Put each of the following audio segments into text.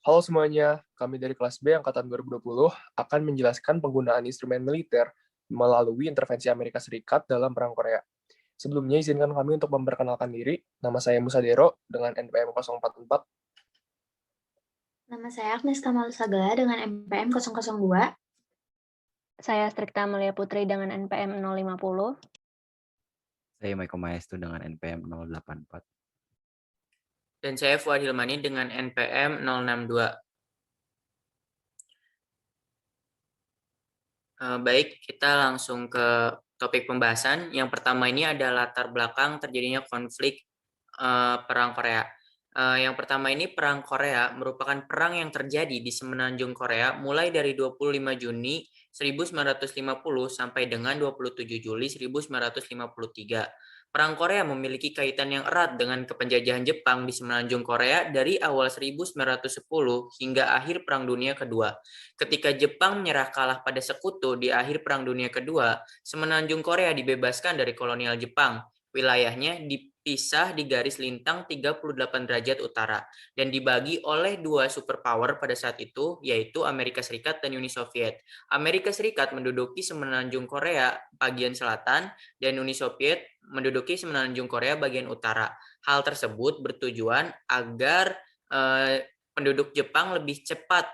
Halo semuanya, kami dari kelas B Angkatan 2020 akan menjelaskan penggunaan instrumen militer melalui intervensi Amerika Serikat dalam Perang Korea. Sebelumnya, izinkan kami untuk memperkenalkan diri. Nama saya Musa Dero dengan NPM 044. Nama saya Agnes Kamal Sagala dengan NPM 002. Saya Strikta Mulia Putri dengan NPM 050. Saya Maiko Maestu dengan NPM 084. Dan saya Fuad Hilmani dengan NPM 062. Baik, kita langsung ke topik pembahasan. Yang pertama ini ada latar belakang terjadinya konflik Perang Korea. Yang pertama ini Perang Korea merupakan perang yang terjadi di semenanjung Korea mulai dari 25 Juni 1950 sampai dengan 27 Juli 1953. Perang Korea memiliki kaitan yang erat dengan kepenjajahan Jepang di semenanjung Korea dari awal 1910 hingga akhir Perang Dunia Kedua. Ketika Jepang menyerah kalah pada sekutu di akhir Perang Dunia Kedua, semenanjung Korea dibebaskan dari kolonial Jepang. Wilayahnya dipisah di garis lintang 38 derajat utara dan dibagi oleh dua superpower pada saat itu, yaitu Amerika Serikat dan Uni Soviet. Amerika Serikat menduduki semenanjung Korea bagian selatan dan Uni Soviet menduduki semenanjung Korea bagian utara. Hal tersebut bertujuan agar penduduk Jepang lebih cepat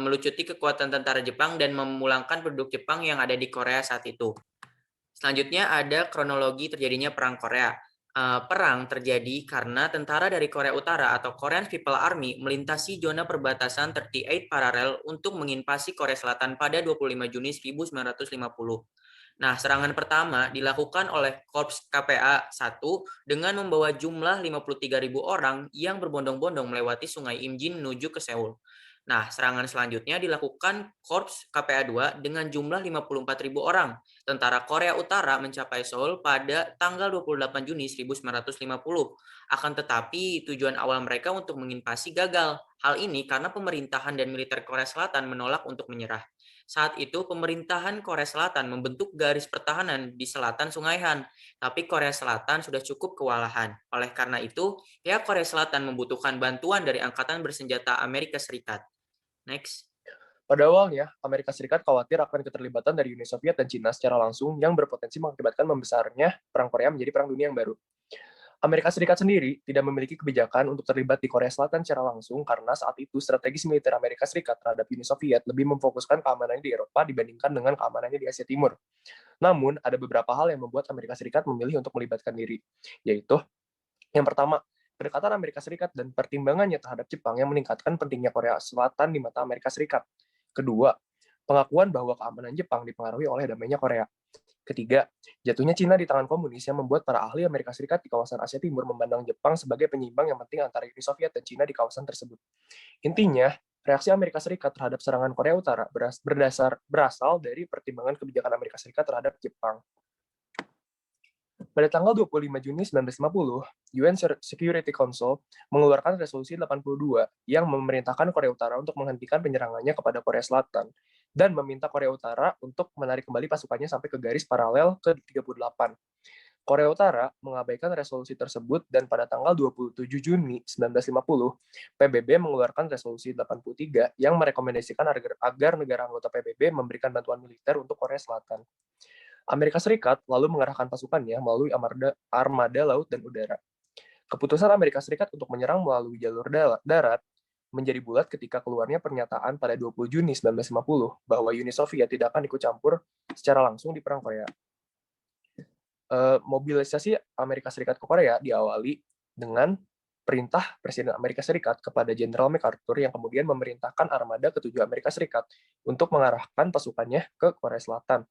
melucuti kekuatan tentara Jepang dan memulangkan penduduk Jepang yang ada di Korea saat itu. Selanjutnya ada kronologi terjadinya Perang Korea. Perang terjadi karena tentara dari Korea Utara atau Korean People Army melintasi zona perbatasan 38 paralel untuk menginvasi Korea Selatan pada 25 Juni 1950. Nah, serangan pertama dilakukan oleh Korps KPA 1 dengan membawa jumlah 53.000 orang yang berbondong-bondong melewati Sungai Imjin menuju ke Seoul. Nah, serangan selanjutnya dilakukan Korps KPA 2 dengan jumlah 54.000 orang. Tentara Korea Utara mencapai Seoul pada tanggal 28 Juni 1950. Akan tetapi, tujuan awal mereka untuk menginvasi gagal. Hal ini karena pemerintahan dan militer Korea Selatan menolak untuk menyerah. Saat itu, pemerintahan Korea Selatan membentuk garis pertahanan di selatan Sungai Han. Tapi Korea Selatan sudah cukup kewalahan. Oleh karena itu, pihak Korea Selatan membutuhkan bantuan dari Angkatan Bersenjata Amerika Serikat. Next. Pada awalnya, Amerika Serikat khawatir akan keterlibatan dari Uni Soviet dan Cina secara langsung yang berpotensi mengakibatkan membesarnya Perang Korea menjadi Perang Dunia yang baru. Amerika Serikat sendiri tidak memiliki kebijakan untuk terlibat di Korea Selatan secara langsung karena saat itu strategis militer Amerika Serikat terhadap Uni Soviet lebih memfokuskan keamanannya di Eropa dibandingkan dengan keamanannya di Asia Timur. Namun, ada beberapa hal yang membuat Amerika Serikat memilih untuk melibatkan diri, yaitu yang pertama, kedekatan Amerika Serikat dan pertimbangannya terhadap Jepang yang meningkatkan pentingnya Korea Selatan di mata Amerika Serikat. Kedua, pengakuan bahwa keamanan Jepang dipengaruhi oleh damainya Korea. Ketiga, jatuhnya Cina di tangan komunis yang membuat para ahli Amerika Serikat di kawasan Asia Timur memandang Jepang sebagai penyeimbang yang penting antara Uni Soviet dan Cina di kawasan tersebut. Intinya, reaksi Amerika Serikat terhadap serangan Korea Utara berasal dari pertimbangan kebijakan Amerika Serikat terhadap Jepang. Pada tanggal 25 Juni 1950, UN Security Council mengeluarkan resolusi 82 yang memerintahkan Korea Utara untuk menghentikan penyerangannya kepada Korea Selatan dan meminta Korea Utara untuk menarik kembali pasukannya sampai ke garis paralel ke-38. Korea Utara mengabaikan resolusi tersebut dan pada tanggal 27 Juni 1950, PBB mengeluarkan resolusi 83 yang merekomendasikan agar negara anggota PBB memberikan bantuan militer untuk Korea Selatan. Amerika Serikat lalu mengerahkan pasukannya melalui armada laut dan udara. Keputusan Amerika Serikat untuk menyerang melalui jalur darat menjadi bulat ketika keluarnya pernyataan pada 20 Juni 1950 bahwa Uni Soviet tidak akan ikut campur secara langsung di Perang Korea. Mobilisasi Amerika Serikat ke Korea diawali dengan perintah Presiden Amerika Serikat kepada Jenderal MacArthur yang kemudian memerintahkan armada ke-7 Amerika Serikat untuk mengarahkan pasukannya ke Korea Selatan.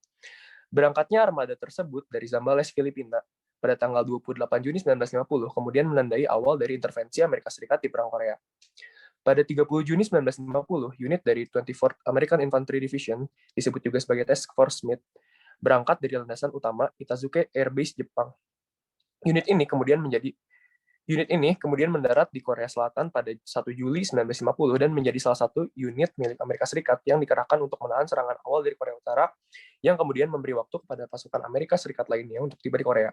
Berangkatnya armada tersebut dari Zambales, Filipina pada tanggal 28 Juni 1950 kemudian menandai awal dari intervensi Amerika Serikat di Perang Korea. Pada 30 Juni 1950, unit dari 24th American Infantry Division, disebut juga sebagai Task Force Smith, berangkat dari landasan utama Itazuke Air Base, Jepang. Unit ini kemudian mendarat di Korea Selatan pada 1 Juli 1950 dan menjadi salah satu unit milik Amerika Serikat yang dikerahkan untuk menahan serangan awal dari Korea Utara yang kemudian memberi waktu kepada pasukan Amerika Serikat lainnya untuk tiba di Korea.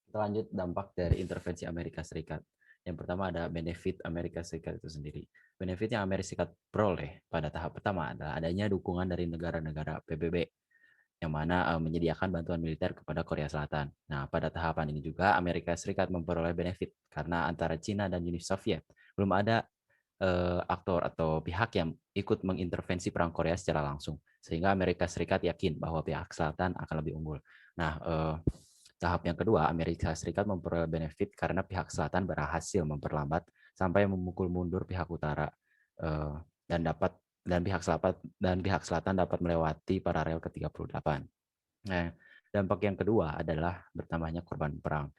Kita lanjut dampak dari intervensi Amerika Serikat. Yang pertama ada benefit Amerika Serikat itu sendiri. Benefit yang Amerika Serikat peroleh pada tahap pertama adalah adanya dukungan dari negara-negara PBB yang mana menyediakan bantuan militer kepada Korea Selatan. Nah, pada tahapan ini juga Amerika Serikat memperoleh benefit karena antara Cina dan Uni Soviet belum ada aktor atau pihak yang ikut mengintervensi perang Korea secara langsung, sehingga Amerika Serikat yakin bahwa pihak Selatan akan lebih unggul. Nah, tahap yang kedua, Amerika Serikat memperoleh benefit karena pihak Selatan berhasil memperlambat sampai memukul mundur pihak Utara dan pihak Selatan dapat melewati paralel ke-38. Nah, dampak yang kedua adalah bertambahnya korban perang.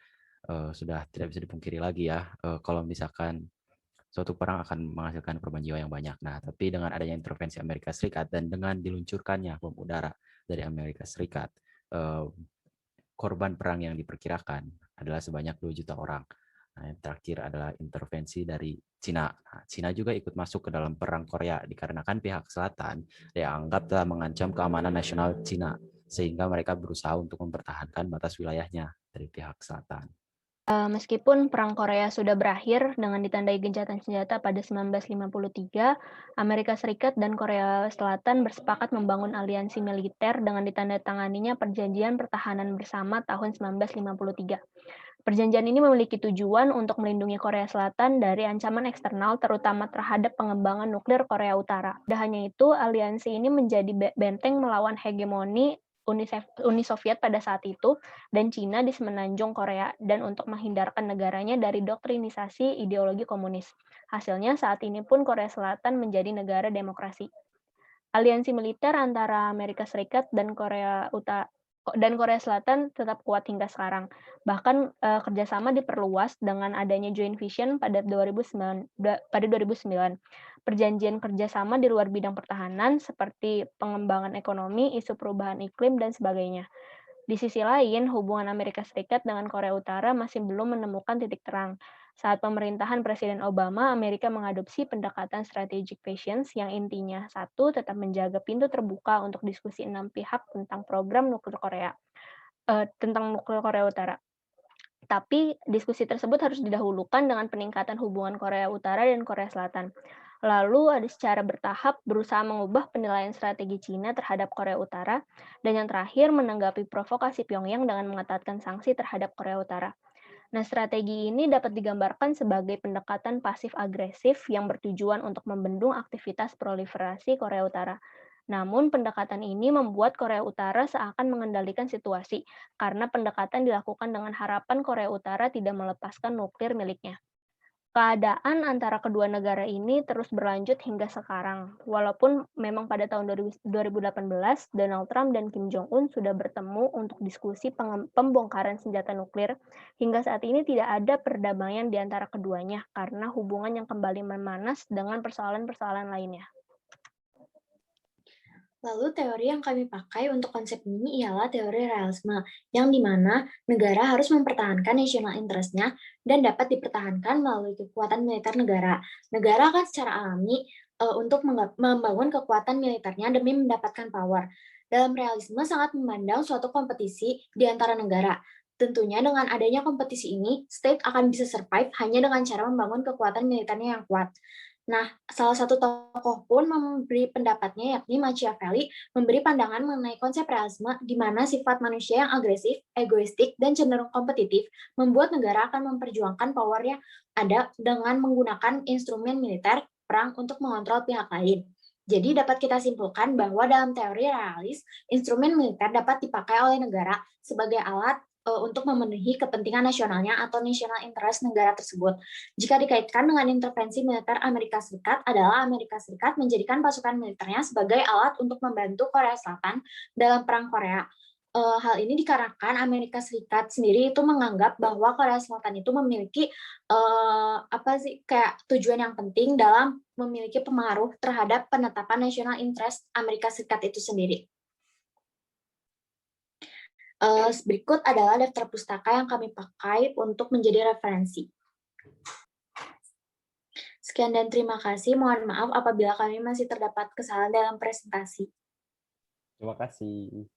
Sudah tidak bisa dipungkiri lagi ya, kalau misalkan suatu perang akan menghasilkan korban jiwa yang banyak. Nah, tapi dengan adanya intervensi Amerika Serikat dan dengan diluncurkannya bom udara dari Amerika Serikat, korban perang yang diperkirakan adalah sebanyak 2 juta orang. Nah, yang terakhir adalah intervensi dari Cina. Nah, Cina juga ikut masuk ke dalam perang Korea dikarenakan pihak Selatan dianggap telah mengancam keamanan nasional Cina, sehingga mereka berusaha untuk mempertahankan batas wilayahnya dari pihak Selatan. Meskipun Perang Korea sudah berakhir dengan ditandai gencatan senjata pada 1953, Amerika Serikat dan Korea Selatan bersepakat membangun aliansi militer dengan ditandatanganinya Perjanjian Pertahanan Bersama tahun 1953. Perjanjian ini memiliki tujuan untuk melindungi Korea Selatan dari ancaman eksternal, terutama terhadap pengembangan nuklir Korea Utara. Tidak hanya itu, aliansi ini menjadi benteng melawan hegemoni Uni Soviet pada saat itu dan Cina di semenanjung Korea dan untuk menghindarkan negaranya dari doktrinisasi ideologi komunis. Hasilnya saat ini pun Korea Selatan menjadi negara demokrasi. Aliansi militer antara Amerika Serikat dan Korea Selatan tetap kuat hingga sekarang. Bahkan kerjasama diperluas dengan adanya Joint Vision pada 2009. Perjanjian kerjasama di luar bidang pertahanan seperti pengembangan ekonomi, isu perubahan iklim, dan sebagainya. Di sisi lain, hubungan Amerika Serikat dengan Korea Utara masih belum menemukan titik terang. Saat pemerintahan Presiden Obama, Amerika mengadopsi pendekatan strategic patience yang intinya, satu, tetap menjaga pintu terbuka untuk diskusi 6 pihak tentang program nuklir Korea Utara. Tapi diskusi tersebut harus didahulukan dengan peningkatan hubungan Korea Utara dan Korea Selatan. Lalu ada secara bertahap berusaha mengubah penilaian strategi Cina terhadap Korea Utara, dan yang terakhir menanggapi provokasi Pyongyang dengan mengetatkan sanksi terhadap Korea Utara. Nah, strategi ini dapat digambarkan sebagai pendekatan pasif-agresif yang bertujuan untuk membendung aktivitas proliferasi Korea Utara. Namun, pendekatan ini membuat Korea Utara seakan mengendalikan situasi, karena pendekatan dilakukan dengan harapan Korea Utara tidak melepaskan nuklir miliknya. Keadaan antara kedua negara ini terus berlanjut hingga sekarang. Walaupun memang pada tahun 2018, Donald Trump dan Kim Jong-un sudah bertemu untuk diskusi pembongkaran senjata nuklir, hingga saat ini tidak ada perdamaian di antara keduanya karena hubungan yang kembali memanas dengan persoalan-persoalan lainnya. Lalu teori yang kami pakai untuk konsep ini ialah teori realisme, yang dimana negara harus mempertahankan national interest-nya dan dapat dipertahankan melalui kekuatan militer negara. Negara akan secara alami untuk membangun kekuatan militernya demi mendapatkan power. Dalam realisme sangat memandang suatu kompetisi di antara negara. Tentunya dengan adanya kompetisi ini, state akan bisa survive hanya dengan cara membangun kekuatan militernya yang kuat. Nah, salah satu tokoh pun memberi pendapatnya, yakni Machiavelli, memberi pandangan mengenai konsep realisme di mana sifat manusia yang agresif, egoistik, dan cenderung kompetitif membuat negara akan memperjuangkan power yang ada dengan menggunakan instrumen militer perang untuk mengontrol pihak lain. Jadi dapat kita simpulkan bahwa dalam teori realis, instrumen militer dapat dipakai oleh negara sebagai alat untuk memenuhi kepentingan nasionalnya atau national interest negara tersebut. Jika dikaitkan dengan intervensi militer Amerika Serikat adalah Amerika Serikat menjadikan pasukan militernya sebagai alat untuk membantu Korea Selatan dalam perang Korea. Hal ini dikarenakan Amerika Serikat sendiri itu menganggap bahwa Korea Selatan itu memiliki kayak tujuan yang penting dalam memiliki pengaruh terhadap penetapan national interest Amerika Serikat itu sendiri. Berikut adalah daftar pustaka yang kami pakai untuk menjadi referensi. Sekian dan terima kasih. Mohon maaf apabila kami masih terdapat kesalahan dalam presentasi. Terima kasih.